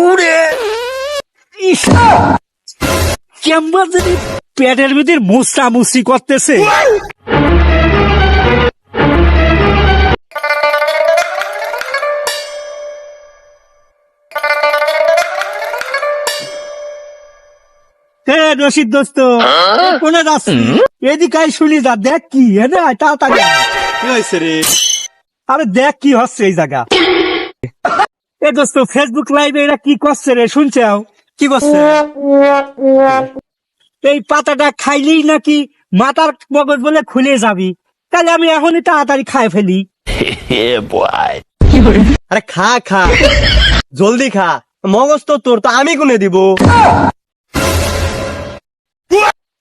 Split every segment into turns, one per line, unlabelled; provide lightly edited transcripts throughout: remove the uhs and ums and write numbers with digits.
উড়ে কেমন যদি পেটের ভিতর মুসরা মুসরি করতেছে। রশিদ দোস্ত কোনে যাচ্ছি? এদিকে শুনি যা, দেখ কি তাড়াতাড়ি
কি হয়েছে রে?
আরে দেখ কি হচ্ছে এই জায়গা। এ দোস্ত ফেসবুক লাইভে এরা কি করছে রে, শুনছাও?
কি করছে?
এই পাতাটা খাইলেই নাকি মাথার মগজ বলে খুলে যাবি, তাহলে আমি এখনই তাড়াতাড়ি খাই ফেলি।
আরে খা খা, জলদি খা, মগজ তো তোর, তো আমি কোনে দিব?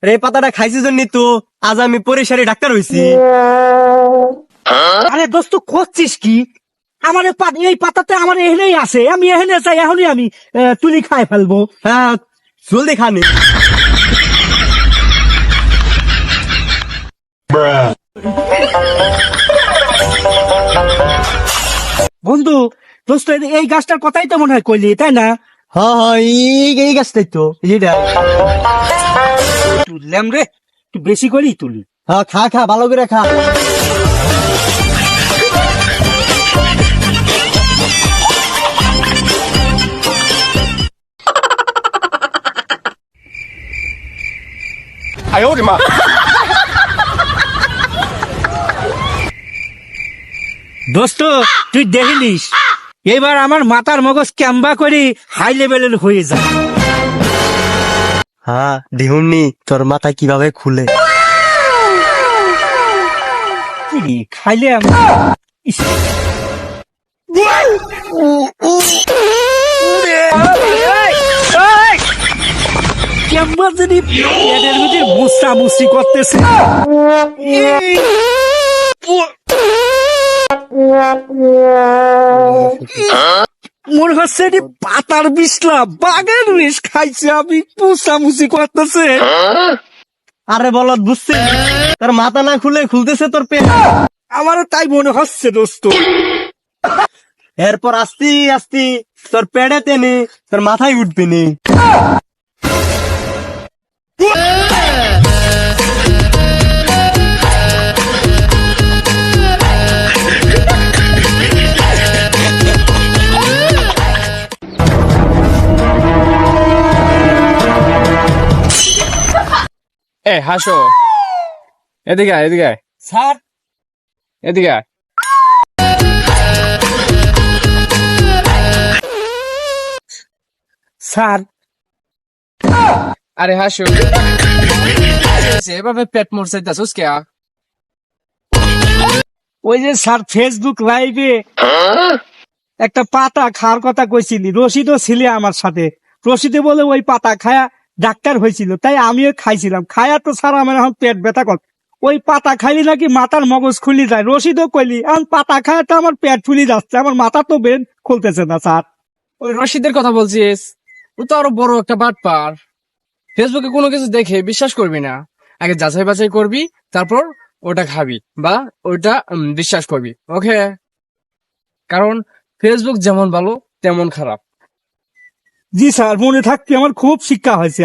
রে পাতাটা খাইছি জন্য তো আজ আমি পরিসারি ডাক্তার হইছি।
আরে দোস্ত করছিস কি? আমার এই পাতাতে আমার এখানেই আছে, আমি এখানে চাই, এখনই আমি তুলি খাই ফেলবো।
হ্যাঁ জলদি খানি।
বন্ধু দোস্ত এই গাছটার কথাই তো মনে হয় কইলি, তাই না?
হ্যাঁ হ্যাঁ, এই গাছটাই তো, যেটা
তুললাম রে, একটু বেশি করেই তুলি।
হ্যাঁ খা খা, ভালো করে খা।
দোস্ত তুই দেখিলিস এবার আমার মাথার মগজ ক্যাম্বা করে হাই লেভেলের হয়ে যায়।
হ্যাঁ দিহুমনি, তোর মাথা কিভাবে খুলে।
কি খাইলে আমি ক্যাম্বা যদি পেটের ভিতরে মুসরা মুসরি করতেছে। মনে হচ্ছে এটি পাতার বিছলা, বাঘের বিষ খাইছে, আমি মুসামুসি করতেছে।
আরে বলত বুঝছি, তোর মাথা না খুলে খুলতেছে তোর পেট।
আমারও তাই মনে হচ্ছে দোস্ত।
এরপর আস্তে আস্তে তোর পেটে টেনে তোর মাথায় উঠবি নি।
হাসো, এদিকে আয়, এদিকে আয়,
স্যার
এদিকে আয়।
স্যার
আরে হাসো, এভাবে পেট মোরসাইতাছস কে?
ওই যে স্যার ফেসবুক লাইভে একটা পাতা খাওয়ার কথা কইছিলি, রশিদও ছিলে আমার সাথে। রশিদে বলে ওই পাতা খায়া ডাক্তার হয়েছিল, তাই আমিও খাইছিলাম। খায়া তো স্যার আমার এখন পেট ব্যথা কর। ওই পাতা খাইলে নাকি মাথার মগজ খুলি যায়। রশিদও কইলি, এখন পাতা খায় তো আমার পেট ফুলি যাচ্ছে, আমার মাথা তো বেন খুলতেছে না স্যার।
ওই রশিদের কথা বলছিস? ও তো আরো বড় একটা বাটপার। ফেসবুকে কোনো কিছু দেখে বিশ্বাস করবি না, আগে যাচাই বাছাই করবি, তারপর ওটা খাবি বা ওটা বিশ্বাস করবি, ওকে? কারণ ফেসবুক যেমন ভালো তেমন খারাপ।
জি স্যার, মনে থাকতে আমার খুব শিক্ষা হয়েছে।